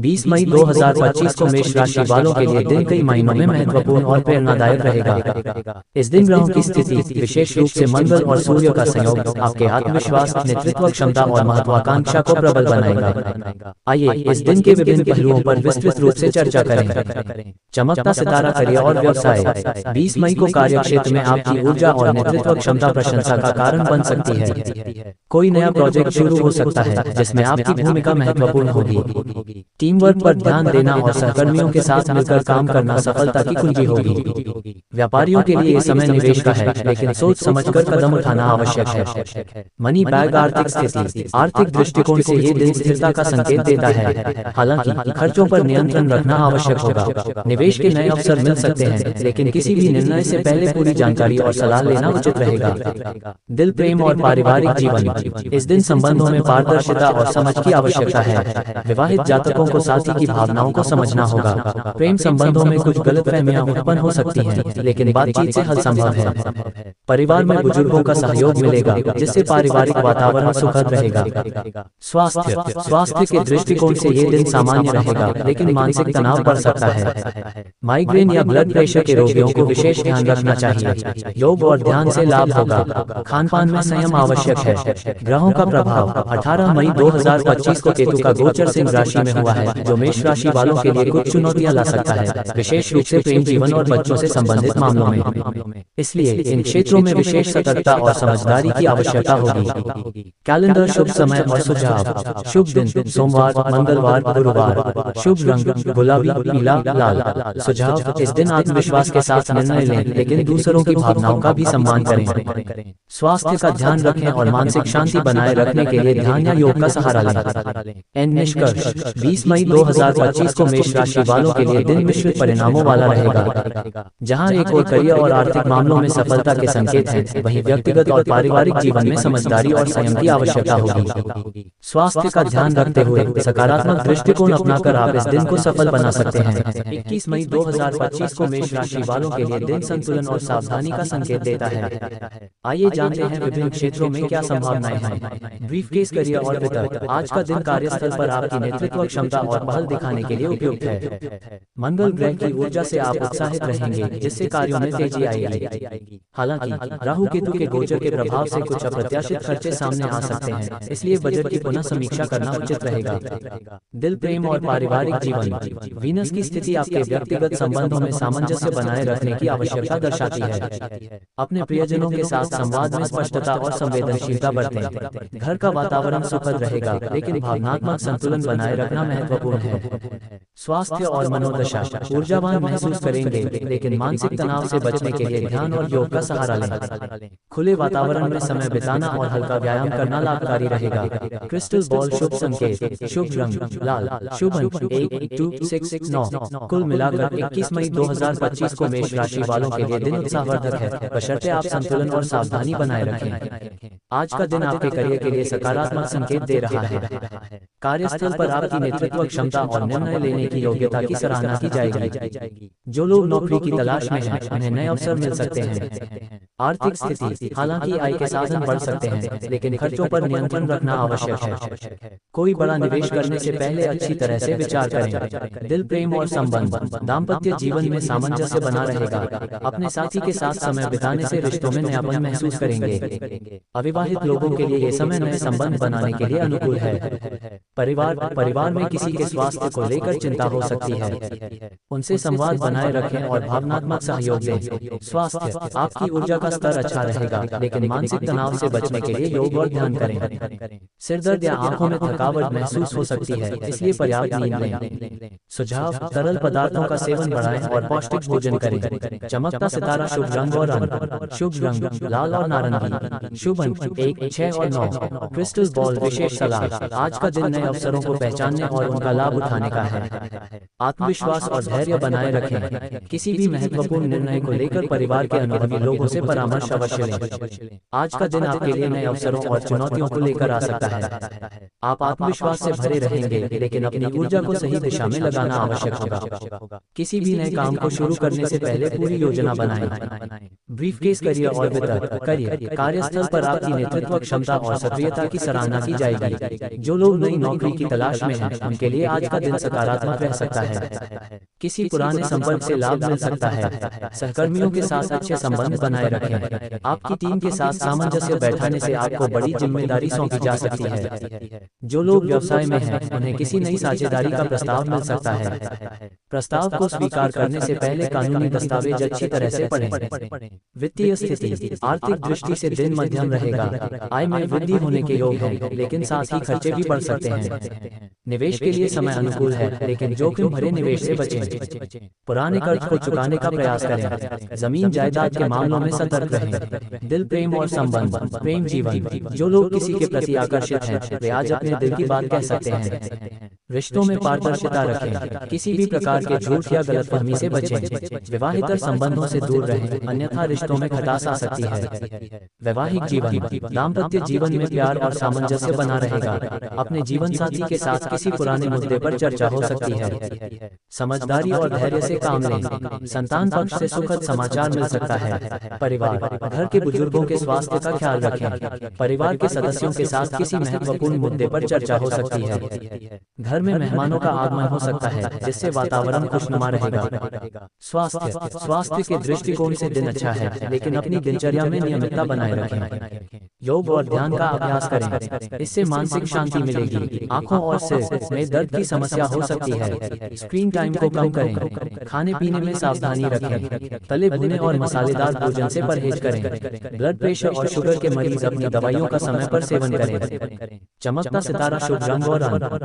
20 मई 2025 को मेष राशि वालों के लिए दिन कई मायनों में महत्वपूर्ण और प्रेरणादायक रहेगा। इस दिन ग्रहों की स्थिति, विशेष रूप से मंगल और सूर्य का संयोग, आपके आत्मविश्वास, नेतृत्व क्षमता और महत्वाकांक्षा को प्रबल बनाएगा। आइए इस दिन के विभिन्न पहलुओं पर विस्तृत रूप से चर्चा करें। चमकता सितारा, करियर और व्यवसाय। 20 मई को कार्यक्षेत्र में आपकी ऊर्जा और नेतृत्व क्षमता प्रशंसा का कारण बन सकती है। कोई नया प्रोजेक्ट शुरू हो सकता है जिसमें आपकी भूमिका महत्वपूर्ण होगी। टीम वर्क पर ध्यान देना और सहकर्मियों के साथ मिलकर काम करना सफलता की कुंजी होगी। व्यापारियों के लिए ये समय निवेश का है, लेकिन सोच समझकर कदम उठाना आवश्यक है। मनी बैग, आर्थिक स्थिति। आर्थिक दृष्टिकोण से ये दिन स्थिरता का संकेत देता है। हालांकि खर्चों पर नियंत्रण रखना आवश्यक होगा। निवेश के नए अवसर मिल सकते हैं, लेकिन किसी भी निर्णय से पहले पूरी जानकारी और सलाह लेना उचित रहेगा। दिल, प्रेम और पारिवारिक जीवन। इस दिन संबंधों में पारदर्शिता और समझ की आवश्यकता है। विवाहित जातकों को साथी की भावनाओं को समझना होगा। प्रेम संबंधों में कुछ गलतफहमियां उत्पन्न हो सकती हैं, लेकिन बातचीत से हल संभव है। परिवार में बुजुर्गों का सहयोग मिलेगा, जिससे पारिवारिक वातावरण सुखद रहेगा। स्वास्थ्य के दृष्टिकोण से ये दिन सामान्य रहेगा, लेकिन मानसिक तनाव बढ़ सकता है। माइग्रेन या ब्लड प्रेशर के रोगियों को विशेष ध्यान रखना चाहिए। योग और ध्यान से लाभ होगा। खान पान में संयम आवश्यक है। ग्रहों का प्रभाव। 18 मई 2025 को केतु का गोचर सिंह राशि में हुआ है, जो मेष राशि वालों के लिए कुछ चुनौतियां ला सकता है, विशेष रूप से प्रेम जीवन और बच्चों से संबंधित मामलों में। इसलिए इन क्षेत्रों में विशेष सतर्कता और समझदारी की आवश्यकता होगी। कैलेंडर, शुभ समय और सुझाव। शुभ दिन सोमवार, मंगलवार, गुरुवार। शुभ रंग गुलाबी, पीला, लाल। सुझाव, इस दिन आत्मविश्वास के साथ निर्णय लें, लेकिन दूसरों की भावनाओं का भी सम्मान करें। स्वास्थ्य का ध्यान रखें और मानसिक शांति बनाए रखने के लिए ध्यान या योग का सहारा लें। निष्कर्ष, 20 मई 2025 को मेष राशि वालों के लिए दिन मिश्रित परिणामों वाला रहेगा। जहां एक और करियर और आर्थिक मामलों में सफलता के संकेत हैं, वहीं व्यक्तिगत और पारिवारिक जीवन में समझदारी और संयम की आवश्यकता होगी। स्वास्थ्य का ध्यान रखते हुए सकारात्मक दृष्टिकोण अपनाकर आप इस दिन को सफल बना सकते हैं। 21 मई 2025 को मेष राशि वालों के लिए दिन संतुलन और सावधानी का संकेत देता है। आइए जानते हैं विभिन्न क्षेत्रों में क्या संभावनाएं हैं। ब्रीफकेस, करियर और वित्त। आज का दिन कार्यस्थल पर आपकी नेतृत्व क्षमता और पहल दिखाने के लिए उपयुक्त है। मंगल ग्रह की ऊर्जा से आप उत्साहित रहेंगे, जिससे कार्यों में तेजी आएगी। हालांकि राहु केतु के गोचर के प्रभाव से कुछ अप्रत्याशित खर्चे सामने आ सकते हैं, इसलिए बजट की पुनः समीक्षा करना उचित रहेगा। दिल, प्रेम और पारिवारिक जीवन। वीनस की स्थिति आपके व्यक्तिगत संबंधों में सामंजस्य बनाए रखने की आवश्यकता दर्शाती है। अपने प्रियजनों के साथ संवाद में स्पष्टता और संवेदनशीलता बरतें। घर का वातावरण सुखद रहेगा, लेकिन भावनात्मक संतुलन बनाए रखना महत्वपूर्ण है। स्वास्थ्य और मनोदशा। ऊर्जावान महसूस करेंगे, लेकिन मानसिक तनाव से बचने के लिए ध्यान और योग का सहारा लें। खुले वातावरण में समय बिताना और हल्का व्यायाम करना लाभकारी रहेगा। क्रिस्टल बॉल, शुभ संकेत। शुभ रंग लाल। शुभ अंक 1, 2, 6, 9। कुल मिलाकर 21 मई 2025 को मेष राशि वालों के लिए दिन उत्साहवर्धक है, बशर्ते आप संतुलन और सावधानी बनाए रखें। आज का दिन आपके करियर के लिए सकारात्मक संकेत दे रहा है। कार्यस्थल पर आपकी नेतृत्व क्षमता और निर्णय लेने की योग्यता की सराहना की जाएगी। जो लोग नौकरी की तलाश में हैं, उन्हें नए अवसर मिल सकते हैं। आर्थिक स्थिति। हालांकि आय के साधन बढ़ सकते हैं, लेकिन खर्चों पर नियंत्रण रखना आवश्यक है। कोई बड़ा निवेश करने से पहले अच्छी तरह से विचार करें। दिल, प्रेम और संबंध। दाम्पत्य जीवन में सामंजस्य बना रहेगा। अपने साथी के साथ समय बिताने से रिश्तों में नयापन महसूस करेंगे। अविवाहित लोगों के लिए ये समय नए संबंध बनाने के लिए अनुकूल है। परिवार में किसी के स्वास्थ्य को लेकर चिंता हो सकती है, उनसे संवाद बनाए रखें और भावनात्मक सहयोग दें। स्वास्थ्य। आपकी ऊर्जा का स्तर अच्छा रहेगा, लेकिन मानसिक तनाव से बचने के लिए योग और ध्यान करें। सिर दर्द या आंखों में थकावट महसूस हो सकती है, इसलिए पर्याप्त नींद लें। सुझाव, तरल पदार्थों का सेवन बढ़ाएं और पौष्टिक भोजन करें। चमकता सितारा, शुभ रंग और रंग। शुभ रंग लाल और नारंगी। शुभ अंक 1, 6 और 9। क्रिस्टल बॉल, विशेष सलाह। आज का दिन नए अवसरों को पहचानने और उनका लाभ उठाने का है। आत्मविश्वास और धैर्य बनाए रखें। किसी भी महत्वपूर्ण निर्णय को लेकर परिवार के अनुभवी लोगों से परामर्श अवश्य लें। आज का दिन आपके लिए नए अवसरों और चुनौतियों को लेकर आ सकता है। आप आत्मविश्वास से भरे रहेंगे, लेकिन अपनी ऊर्जा को सही दिशा में लगाना आवश्यक होगा। किसी भी नए काम को शुरू करने से पहले पूरी योजना बनाएं। ब्रीफकेस करियर और वित्त। करियर कार्यस्थल पर आपकी नेतृत्व क्षमता और सक्रियता की सराहना की जाएगी। जो लोग नई नौकरी की तलाश में हैं, उनके लिए आज का दिन सकारात्मक रह सकता है। किसी पुराने संपर्क से लाभ मिल सकता है। सहकर्मियों के साथ अच्छे संबंध बनाए रखें। आपकी टीम के साथ सामंजस्य बैठाने से आपको बड़ी जिम्मेदारी सौंपी जा सकती है। जो लोग व्यवसाय में हैं, उन्हें किसी नई साझेदारी का प्रस्ताव मिल सकता है। प्रस्ताव को स्वीकार करने से पहले कानूनी दस्तावेज अच्छी तरह से पढ़ें। वित्तीय स्थिति। आर्थिक दृष्टि से दिन मध्यम रहेगा। आय में वृद्धि होने के योग है, लेकिन साथ ही खर्चे भी बढ़ सकते हैं। निवेश के लिए समय अनुकूल है, लेकिन जोखिम भरे निवेश से बचें। पुराने कर्ज को चुकाने का प्रयास करें। जमीन जायदाद के मामलों में सतर्क रहें। दिल प्रेम और संबंध। प्रेम जीवन। जो लोग किसी के प्रति आकर्षित हैं, वे आज अपने दिल की बात कह सकते हैं। रिश्तों में पारदर्शिता रखें। किसी भी प्रकार के झूठ या गलतफहमी से बचें। विवाहितर संबंधों से दूर रहें, अन्यथा रिश्तों में खटास आ सकती है। वैवाहिक जीवन। दाम्पत्य जीवन में प्यार और सामंजस्य बना रहेगा। अपने जीवन साथी के साथ किसी पुराने मुद्दे पर चर्चा हो सकती है। समझदारी और धैर्य से काम लें। संतान पक्ष से सुखद समाचार मिल सकता है। परिवार। घर के बुजुर्गों के स्वास्थ्य का ख्याल रखें। परिवार के सदस्यों के साथ किसी महत्वपूर्ण मुद्दे पर चर्चा हो सकती है। घर में मेहमानों का आगमन हो सकता है, जिससे वातावरण खुशनुमा रहेगा। स्वास्थ्य के दृष्टिकोण से दिन अच्छा है, लेकिन अपनी दिनचर्या में नियमितता बनाए रखें। योग और ध्यान का अभ्यास करें, इससे मानसिक शांति मिलेगी। आंखों और सिर में दर्द की समस्या हो सकती है। स्क्रीन टाइम को कम करें। खाने पीने में सावधानी रखें। तले भुने और मसालेदार भोजन से परहेज करें। ब्लड प्रेशर और शुगर के मरीज अपनी दवाइयों का समय पर सेवन करें। चमकता सितारा शुभ रंग और रंग।